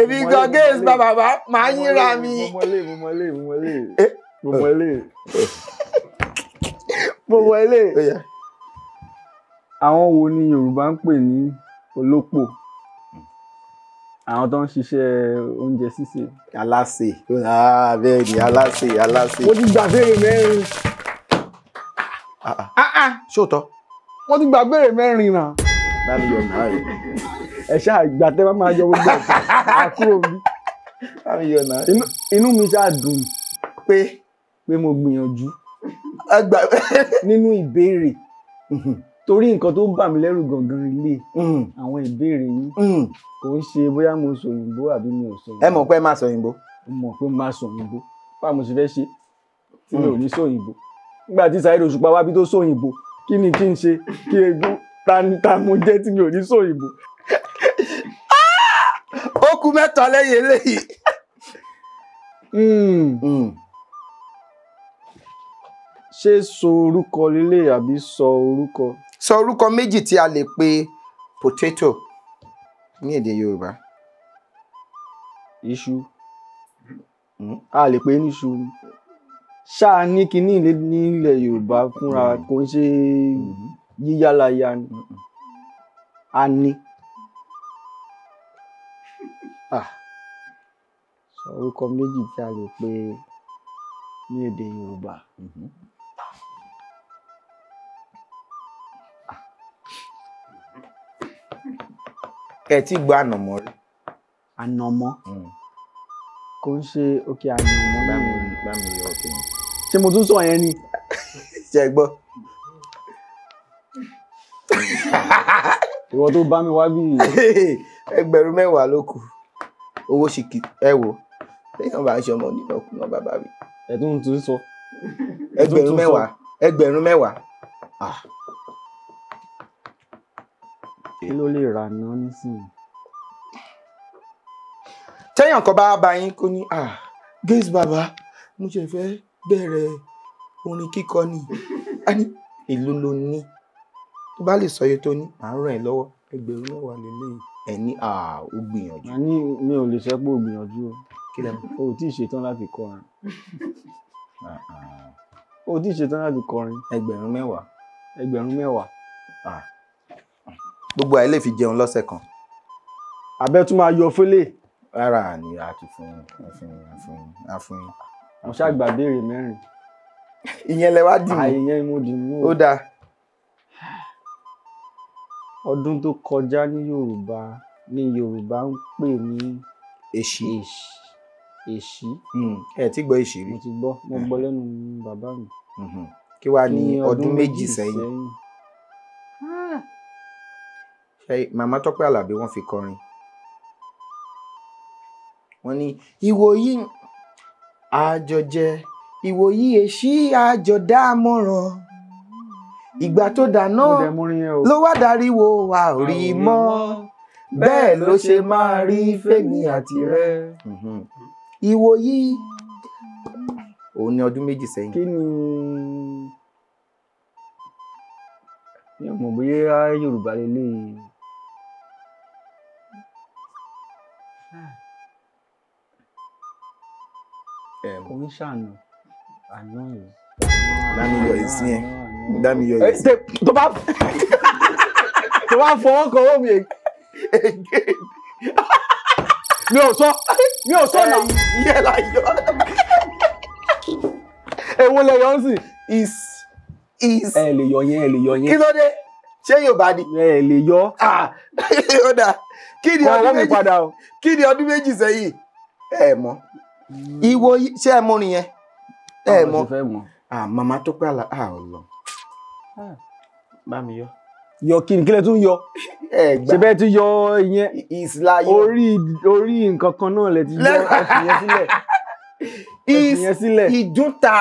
èmi gan Gaise bàbá máa yínra mi. mo mọ ilé. àwọn wo ni Yorùbá ń pè ní olópò? àwọn tó ń ṣiṣẹ́ oúnjẹ sísè. aláṣè bẹ́ẹ̀ ni aláṣè. mo ti gbà béèrè 4. ṣóòtọ́. mo ti gbà béèrè 4 náà. láti yọ náà rẹ. ẹ ṣáà ìgbà tẹ bá máa yọ gbogbo ẹ̀ka àkúrò mi. láti yọ náà. inú mi ṣáà dùn pé mo gbìyànjú nínú ìbéèrè torí nǹkan tó bà mí lẹ́rù gangan ilé àwọn ìbéèrè yín kò ń ṣe bóyá mo sọ òyìnbó àbí mi ò sọ òyìnbó. ẹ mọ̀ pé má sọ òyìnbó. mo mọ̀ pé má sọ òyìnbó báwo mo ṣe fẹ́ ṣe tí mi ò ní sọ òyìnbó nígbà tí Saheed Òṣùpá wá bí tó sọ òyìnbó kí ni kí n ṣe kí egun ta mo jẹ́ tí mi ò ní sọ òyìnbó. ó kù 3 lẹ́yìn eléyìí. ṣé sọ orúkọ lílé àbí sọ orúkọ. sọ orúkọ méjì tí a lè pe potato ní èdè Yorùbá. iṣu a lè pe níṣu ṣáà ní kinní nílẹ̀ Yorùbá fúnra kò ń ṣe yíyálaya ni a ní. sọ orúkọ méjì tí a lè pe ní èdè Yorùbá. ẹ ti gbọ́ ànàmọ́ rí. ànàmọ́ kò ń ṣe òkè ànàmọ́. bá mi yọ òkè yẹn. ṣé mo tún sọ yẹn ni. ṣe gbọ́. ìwọ tó bá mi wá bí. ẹgbẹ̀rún 10 ló kù owó ṣìkì ẹ wò téèyàn bá ń ṣe ọmọ onínàkúnà bàbá mi. ẹ tún sọ. ẹgbẹ̀rún 10. kí ló lè rà náà nísìnyí. téèyàn kan bá bá yín kó ní Gaise bàbá mo ṣe fẹ́ bẹ̀rẹ̀ orin kíkọ ni a ní èlò ló ní tó bá lè sọ iye tó ní màá ràn ẹ́ lọ́wọ́ 10,000 lélẹ́yìn ẹ̀ ní ó gbìyànjú. a ní mi ò lè sọ pé ó gbìyànjú o kí lẹ́nu. o ò tí ì ṣetán láti kọrin o ò tí ì ṣetán láti kọrin 10,000. 10,000. gbogbo àìlè fi jẹun lọ́sẹ̀ kan. abẹ́ tún máa yọ fẹ́lẹ̀. rárá ni a ti fún yín. mo ṣàgbà béèrè 4. ìyẹn lẹ wá dì mí. àìyẹn mo dì mú. ó dáa. ọdún tó kọjá ní Yorùbá ń pè ní èṣí. èṣí. ẹ ti gbọ́ èṣí rí. mo ti gbọ́ mo gbọ́ lẹ́nu bàbá mi. kí wàá ní ọdún méjì sẹ́yìn. màmá Tọ́pẹ́ Àlàbí wọ́n fi kọrin. wọ́n ní ìwòyí àjọjẹ ìwòyí èṣí àjọdámọ̀ràn ìgbà tó dáná ló wá dariwo a ò rí mọ́ bẹ́ẹ̀ ló ṣe máa rí fẹ́mi àti rẹ. ìwòyí òun ni ọdún méjì sẹ́yìn. kí ni mi ò mọ̀ bóyá Yorùbá lélẹ́yìí. Omi ṣàánú àná yìí. Dámiyọ̀ ìsín ẹ̀. Dámiyọ̀ ìsín. Tó bá fọwọ́ kan owó mi. Mi ò sọ náà. Yẹ́ la yọ. Èwo lẹ yọ sí? Is. Ẹ lè yọ yẹn, ẹ lè yọ yẹn. Kí ló dé? Ṣé Yorùbá ni? Ẹ lè yọ. Ó dáa. Kí ni ọdún méjì sẹ́yìn? Ẹ mọ̀. Ìwòyí ṣé ẹ mọ̀ nìyẹn? Ẹ mọ̀. Màmá Tọ́pẹ́ Àlàbí ọlọ. Bá mi yọ. Yọ kí ni kílẹ̀ tún yọ? Ṣé bẹ́ẹ̀ ti yọ ìyẹn? Orí nǹkan kan náà lẹ ti yọ ẹ̀fìn yẹn sílẹ̀. Ìdúnta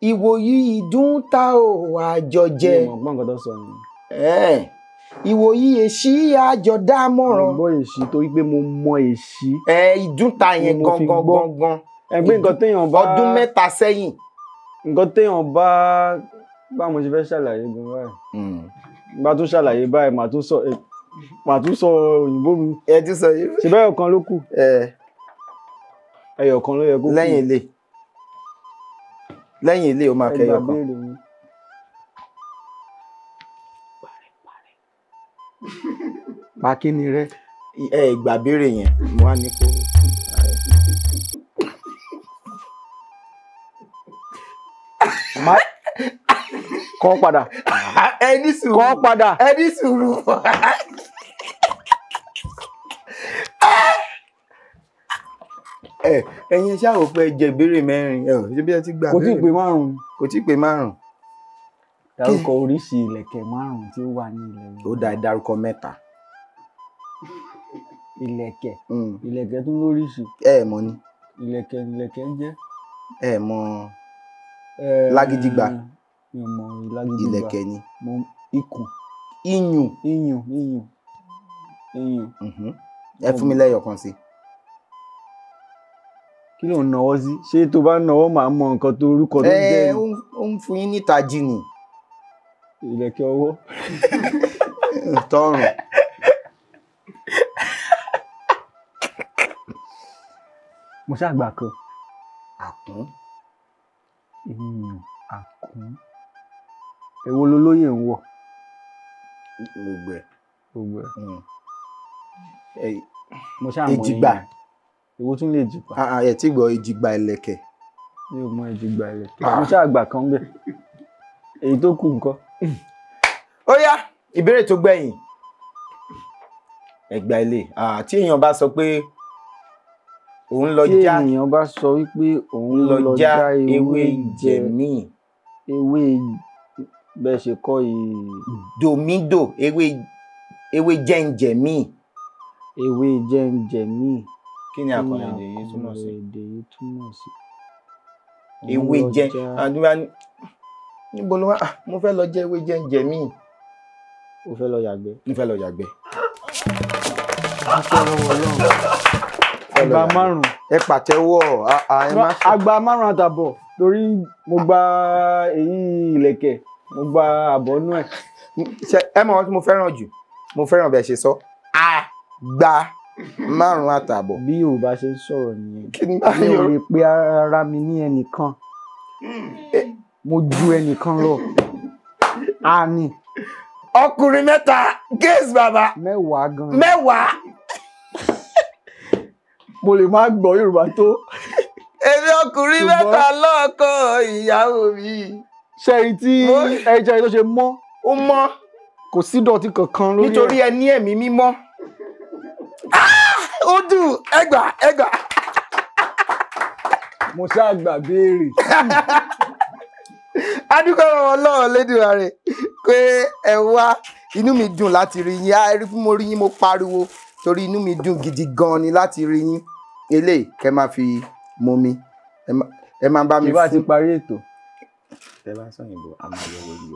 ìwòyí ìdúnta ò àjọjẹ. Mo gbọ́ nǹkan tó sọ ni. Ìwòyí èṣí àjọdámọ̀ràn. Mo gbọ́ èṣí torí pé mo mọ èṣí. Ìdúnta yẹn gangan. Ẹgbẹ́ nǹkan téèyàn bá. Ọdún 3 sẹ́yìn. Nǹkan téèyàn bá mo ṣe fẹ́ ṣàlàyé gan báyìí. Bá tún ṣàlàyé báyìí màá tún sọ òyìnbó mi. Ẹ ti sọ yìí. Ṣé bẹ́ẹ̀ ọ̀kan ló kù? Ẹyọ kan ló yẹ kó kù. Lẹ́yìn ilé o máa kẹyọ kan. Pàkínni rẹ. Ìgbà béèrè yẹn mo wá ní kó. Kọ́ padà. Ẹni sùúrù. Kọ́ padà. Ẹni sùúrù. Ẹ̀yin ṣáà wò pé jẹ ìbéèrè 4 ṣé bí ẹ ti gbà. Kò tí ì pé 5. Kò tí ì pé 5. Dárúkọ oríṣi ìlẹ̀kẹ̀ 5 tí ó wà ní ilẹ̀ Yorùbá. Ó dáa dárúkọ 3. Ìlẹ̀kẹ̀. Ìlẹ̀kẹ̀ tún lóríṣi. Ẹ mọ̀ ni. Ìlẹ̀kẹ̀ jẹ́. Ẹ mọ̀ lágídígbà. Mi ò mọ̀ lágídígbà. Ìlẹ̀kẹ̀ ni. Mo ikùn. Iyùn. Iyùn. Ẹ fún mi lẹ́yọ̀ kan sí. Kí ló ń nawọ́ sí? Ṣé tó bá nawọ́ máa mọ nǹkan tó orúkọ tó jẹ́? Ó ń fún yín níta jí ni. Ìlẹ̀kẹ̀ ọwọ́. Tọrùn. Mo ṣàgbà kan. Àkún. Àkún. Èwo lolóyè ń wọ̀? Gbogbo ẹ̀. Mo ṣàmọ̀ èjìgbà. Èwo tún lè jìgbà? Ẹ ti gbọ́ èjìgbà ìlẹ̀kẹ̀. Mi ò mọ èjìgbà ìlẹ̀kẹ̀. Mo ṣàgbà kan bẹ́ẹ̀. Èyí tó kù ńkọ́? Ó yá ìbéèrè tó gbẹ̀yìn. Ẹ̀gbà ilé. Tí èèyàn bá sọ pé òun lọ já. Tí èèyàn bá sọ wípé òun lọ já ewé jẹ̀mí. Ewé bẹ́ẹ̀ ṣe kọ́ yìí. Dòmídò ewé jẹ́ǹjẹ̀mí. Ewé jẹ́ǹjẹ̀mí. Kí ni àkọlé èdè yìí túmọ̀ sí? Ewé jẹ́ àdúrà níbo ló wá? Mo fẹ́ lọ jẹ ewé jẹ́ǹjẹ̀mí. Mo fẹ́ lọ yàgbẹ́. Mo fẹ́ lọ yàgbẹ́. Àgbà márùn. Ẹ pàtẹ́wọ́ ẹ má ṣe. Àgbà 5 àtàbọ̀ torí mo gba èyí ìlẹ̀kẹ̀ mo gba àbọ̀nú ẹ̀. Ẹ mọ̀ ohun tí mo fẹ́ràn jù mo fẹ́ràn bẹ́ẹ̀ ṣe sọ àgbà 5 àtàbọ̀. Bí Yorùbá ṣe ń sọ̀rọ̀ nìyẹn. Kí ni bá mi ò yọ? lè pe ara mi ní ẹnìkan mo ju ẹnìkan lọ. Àní Ọkùnrin 3 Gaise bàbá 10 gan. 10. Mo lè má gbọ́ Yorùbá tó. Èmi ọkùnrin 3 lọ́kọ ìyàwó mi. Ṣẹ́rí tí ẹja tó ṣe mọ́ Ó mọ́ kò sí dọ̀tí kankan lórí ẹ̀. nítorí ẹ ní ẹ̀mí mímọ́. Ó dùn ẹgbà. Mo ṣáà gbà béèrè. Adúgbò Ọlọ́run Lédùmarè pé ẹ wá inú mi dùn láti rí yín. Ẹ rí fún mo rí yín mo pariwo torí inú mi dùn gidi gan ni láti rí yín. Eléyìí kẹ́ máa fi mọ mi. Ẹ máa bá mi Ìbá ti parí ètò. Ẹ bá sọ yìnbó a máa yọ wọlé.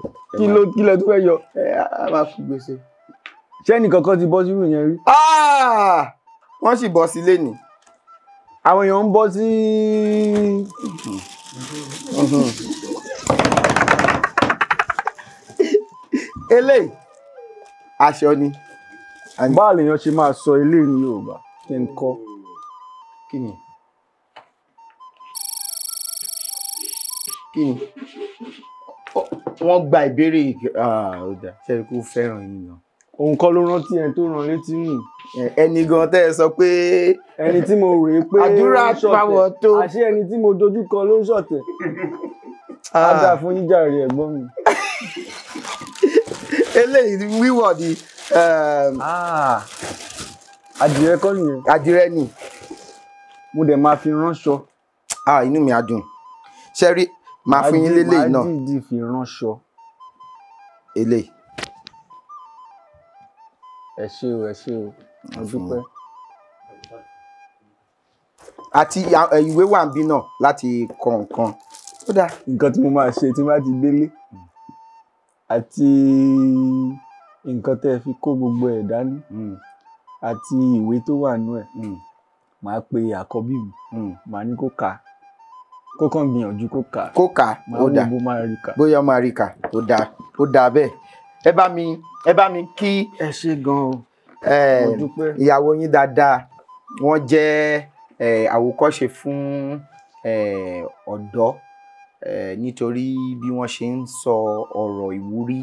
Kí lẹ tó fẹ́ yọ? A máa fi gbèsè. Ṣé ẹnìkankan ti bọ́ sírú yẹn rí? Wọ́n sì bọ́ sí lénìí. Àwọn èèyàn ń bọ́ sí. Eléyìí aṣọ ni. Báwo lèèyàn ṣe máa sọ eléyìí ní Yorùbá kí n kọ́? Kí ni? Wọ́n gba ìbéèrè ọ̀dà ṣẹ́ni kó fẹ́ràn yín náà. Òun kọ́ ló rántí ẹni tó rán létí nù. Ẹni gan tẹ́ ẹ sọ pé Ẹni tí mo rèé pé àdúrà pàwọ̀ tó. Àṣé ẹni tí mo dojú kọ ló ń ṣọ̀tẹ̀. Á dà fún yín jàre ẹ̀gbọ́n mi. Eléyìí wíwọ̀ ni Àdìrẹ kọ́ nìyẹn. àdìrẹ ni. Mo dẹ̀ máa fi ránṣọ. Inú mi á dùn. Ṣẹ́rí máa fún yín lélẹ́yìí náà. Màá dìídì fi ránṣọ. Eléyìí. Ẹ ṣé o mo dúpẹ́. Àti ìwé wà ń bí náà láti kọ nǹkan. Ó dáa. Nǹkan tí mo máa ṣe tí n bá ti délé àti nǹkan tẹ́ ẹ fi kó gbogbo ẹ̀ dání àti ìwé tó wà nú ẹ̀ màá pe àkọ́bí mi màá ní kó kà á kó kàn gbìyànjú kó kà á Kó kà á. màá Ó wò dáa. bó máa rí kà. Bóyá máa rí kà. Ó dáa bẹ́ẹ̀. Ẹ bá mi kí Ẹ ṣé gan o. Mo dúpẹ́. ìyàwó yín dáadáa. Wọ́n jẹ́ àwòkọ́ṣe fún ọ̀dọ́ nítorí bí wọ́n ṣe ń sọ ọ̀rọ̀ ìwúrí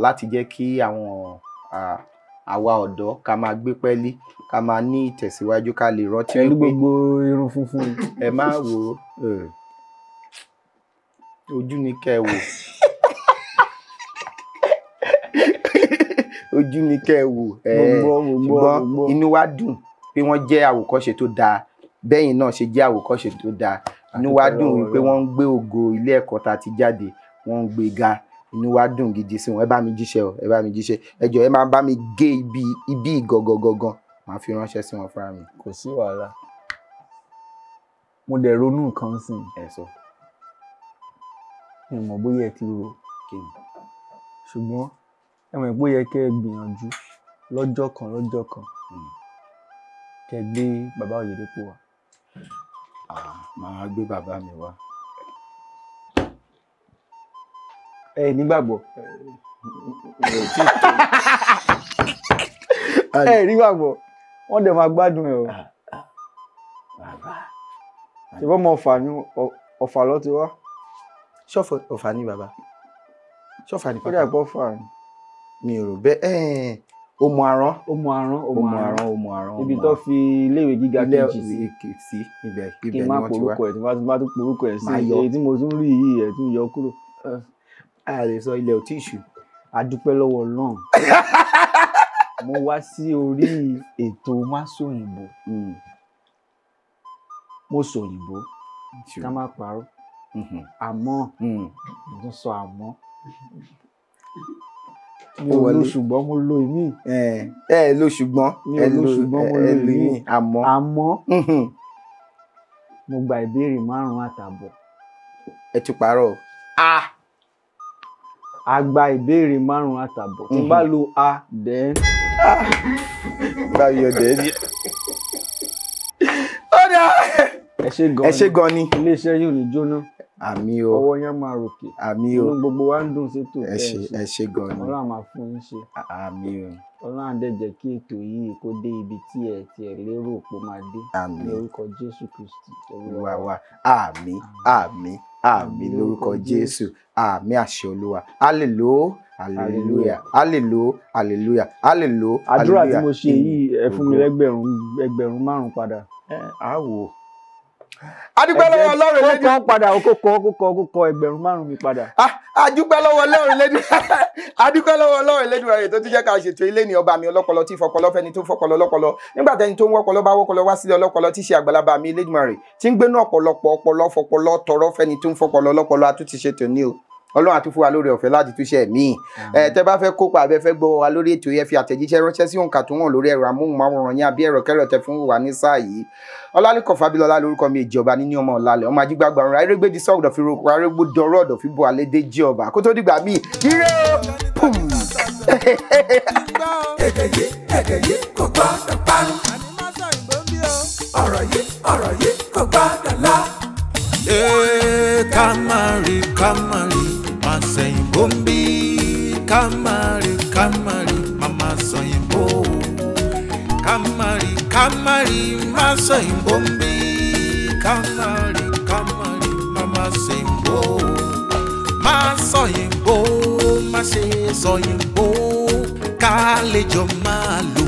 láti jẹ́ kí àwa ọ̀dọ́ ká máa gbé pẹ́lí ká máa ní ìtẹ̀síwájú ká lè rántí Pẹ̀lú gbogbo irun funfun. ẹ má wò ó ojú ni kẹ́ ẹ wò. Ojú ni kẹ́ ẹ wò. Ṣùgbọ́n inú wa dùn pé wọ́n jẹ́ àwòkọ́ṣe tó dáa bẹ́yìn náà ṣe jẹ́ àwòkọ́ṣe tó dáa. Inú wa dùn wípé wọ́n ń gbé ògo ilé ẹ̀kọ́ tá a ti jáde wọ́n ń gbé ga. Inú wa dùn gidi sí wọn. Ẹ bá mi jíṣẹ́ o. Ẹ jọ̀ọ́ ẹ máa bá mi gé ibi ìgangan màá fi ránṣẹ́ sí wọn fúnra mi. Kò sí wàhálà. Mo dẹ̀ ronú nǹkan sí i. Ẹ sọ. Mi ò mọ̀ bóyá ẹ ti rò ṣùgbọ́n ẹ mọ̀ pé ó yẹ kẹ́ ẹ gbìyànjú lọ́jọ́ kan kẹ́ ẹ gbé bàbá Oyèdépò wá. Màá gbé bàbá mi wá. Ẹ nígbàgbọ́. Ẹ nígbàgbọ́ wọ́n dẹ̀ máa gbádùn ẹ̀ o. Ṣùgbọ́n ọmọ Ọ̀fà ló ti wá. Ṣọ́fọ̀ Ọ̀fà ni bàbá. Ṣọ́fà ni Ó bàbá. dà pọ̀ Ọ̀fà ni. Mi ò rò bẹ́ẹ̀. Òmù àrán. Òmù àrán. Ibi tó fi iléèwé gíga kejì sí ibẹ̀ kí ni n má wọ́n ti wá. porúkọ ẹ̀ tí bá tún porúkọ ẹ̀ sí Máa yọ. èyí tí mo tún rí yìí ẹ̀ tún yọ kúrò. A lè sọ ilẹ̀ ò tí ì ṣú. A dúpẹ́ lọ́wọ́ Ọlọ́run. Mo wá sí orí ètò Máṣòyìnbó. Mo sòyìnbó ká má parọ́. Àmọ́ mo tún sọ àmọ́. Mi ò lo ṣùgbọ́n mo lo ìmí. Ẹ lo ṣùgbọ́n. Mi ò lo ṣùgbọ́n mo lo ìmí. Àmọ́. Mo gba ìbéèrè 5 àtàbọ̀. Ẹ ti parọ́. A gba ìbéèrè 5 àtàbọ̀. Tí n bá lo then. Báyọ̀ dẹ̀ ni. ẹ ṣé gan ni iléeṣẹ́ yìí ò ní jóná àmì o ọwọ́ yẹn máa ròkè àmì o inú gbogbo wa ń dùn sí ètò ẹ ṣé gan ni Ọlọ́run máa fún yín ṣe àmì o Ọlọ́run á dẹ̀ jẹ́ kí ètò yìí kó dé ibi tí ẹ lérò pé ó máa dé àmì ní orúkọ Jésù Kristi Olúwa wa àmì àmì àmì lórúkọ Jésù àmì àṣẹ Olúwa hallelujah hallelujah hallelujah hallelujah hallelujah. àdúrà tí mo ṣe yìí ẹ fún mi ẹgbẹ̀rún 5 padà. a wò adúpẹ́ lọ́wọ́ Ọlọ́run lẹ́dí kókó padà kókó ẹgbẹ̀rún 5 mi padà. adúpẹ́ lọ́wọ́ Ọlọ́run lẹ́dí adúpẹ́ lọ́wọ́ Ọlọ́run lẹ́dí rẹ̀ tó ti jẹ́ ká ṣètò ilé ní ọba mi ọlọ́pọlọ tí fọpọlọ fẹ́ni tó fọpọlọ lọ́pọlọ nígbà tẹ́ni tó ń wọ́pọlọ bá wọ́pọlọ wá sílẹ̀ ọlọ́pọlọ tí ṣe àgbàlagbà mi Elédùmarè tí ń gbénú ọ̀pọ̀lọpọ̀ ọpọlọ fọpọlọ tọrọ fẹ́ni tó ń fọpọlọ lọ́pọlọ àtúntì ṣètò ní o Ọlọ́run àti fún wa lórí ọ̀fẹ́ láti túnṣe mí tẹ́ bá fẹ́ kópa abẹ fẹ́ gbọ́ wa lórí ètò yẹn fi àtẹ̀jíṣẹ́ ránṣẹ́ sí òǹkà tó wọ̀n lórí ẹ̀rọ amóhùnmáwòrán yín àbí ẹ̀rọ kẹrọ tẹ fún wa ní sáà yìí Ọlálẹ́kan Fábílọ́lá lórúkọ mi ìjọba níní ọmọ ọ̀làlẹ̀ ọmọ ajígbàgbà ọ̀run arégbèdì sọ́ọ̀dọ̀ fi roko arégbó dọ̀rọ̀ ọ̀dọ̀ fi bọ̀ àlédè jí ọba kó tó dìgbà míì ire o. èdè yìí kò gbọ́dọ̀ parun. ọ̀rọ̀ yìí kò gbọ́dọ̀ lọ. Kamari mama sẹ́yìn bombi kamari mama sẹ́yìn bo kamari mama sẹ́yìn bombi kamari mama sẹ́yìn bo ma sẹ́yìn bo ma ṣe sẹ́yìn bo kálejò máa lò.